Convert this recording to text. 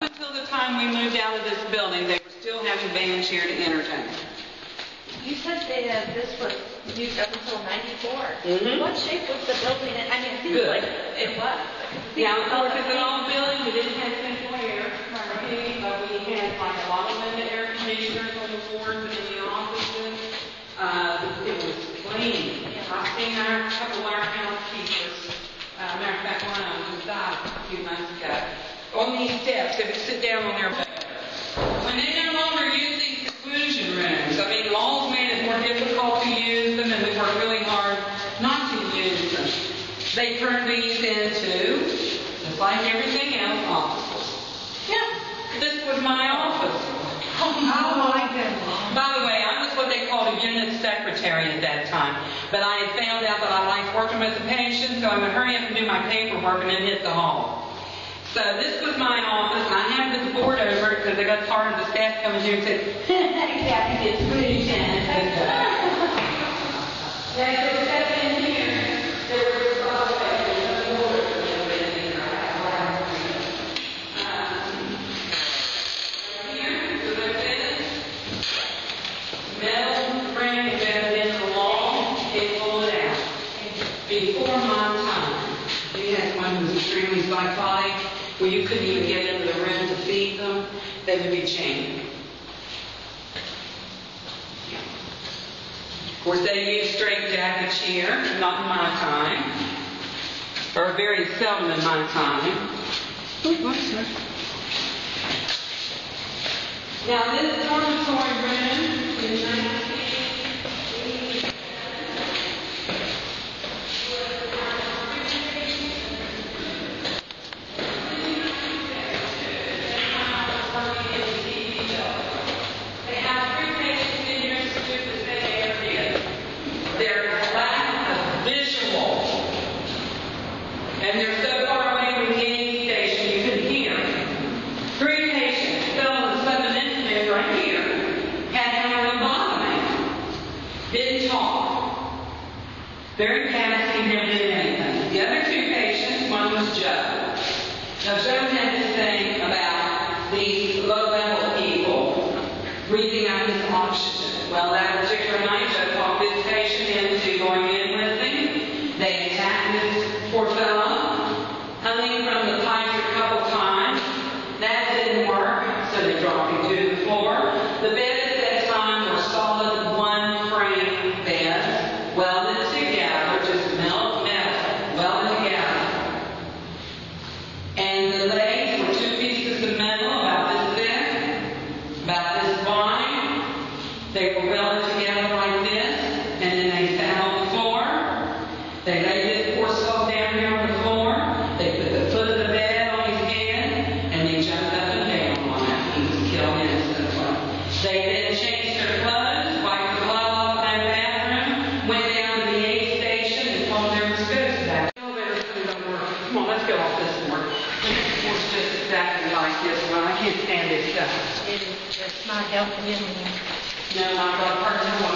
until the time we moved out of this building, they were still having bands here to entertain. You said this was used up until '94. Mm-hmm. What shape was the building in? I mean, it seems like it was. Yeah, of course, it's an old building. We didn't have central air, currently, but we had like a lot of limited air conditioners on the floors and in the offices. It was clean. I've seen a couple of our housekeepers. Matter of fact, one of them just died a few months ago. On these steps, they would sit down on their bed. When they no longer using seclusion rooms, I mean, laws made it more difficult to use them, and we worked really hard not to use them. They turned these into, just like everything else, offices. Yeah, this was my office. Oh my goodness. By the way, I was what they called a unit secretary at that time. But I had found out that I liked working with the patients, so I would hurry up and do my paperwork and then hit the hall. So this was my office, and I had this board over it because I got tired of the staff coming here and said, Kathy, it's pretty chance. Before my time, we had one who was extremely psychotic, where you couldn't even get into the room to feed them. They would be chained. Of course, they used straight jackets here, not in my time, or very seldom in my time. Now, this dormitory room is 19. And they're so far away from the any station you couldn't hear. 3 patients fell on the 7th instrument right here, had lobotomy, didn't talk, very passive, never did anything. The other 2 patients, one was Joe. Now Joe had this thing about these low-level people breathing out his oxygen. Well, that particular night, Joe talked this patient into going in with him. They attacked this poor fellow, hung him from the pipes a couple times. That didn't work, so they dropped him to the floor. The beds at that time were solid 1-frame beds, welded together, just metal, welded together. And the legs were 2 pieces of metal, about this thick, about this wide. They were welded together like this, and then they sat on the floor. They laid this poor soul down here on the floor. They put the foot of the bed on his head, and they jumped up and down on it. He was killed instantly. They then changed their clothes, wiped the blood off in their bathroom, went down to the aid station and told them there was ghosts back. The elevator's don't work. Come on, let's go off this floor. This floor's just exactly like this one. I can't stand this stuff. It's not helping anyone. No, I've got a part-time one.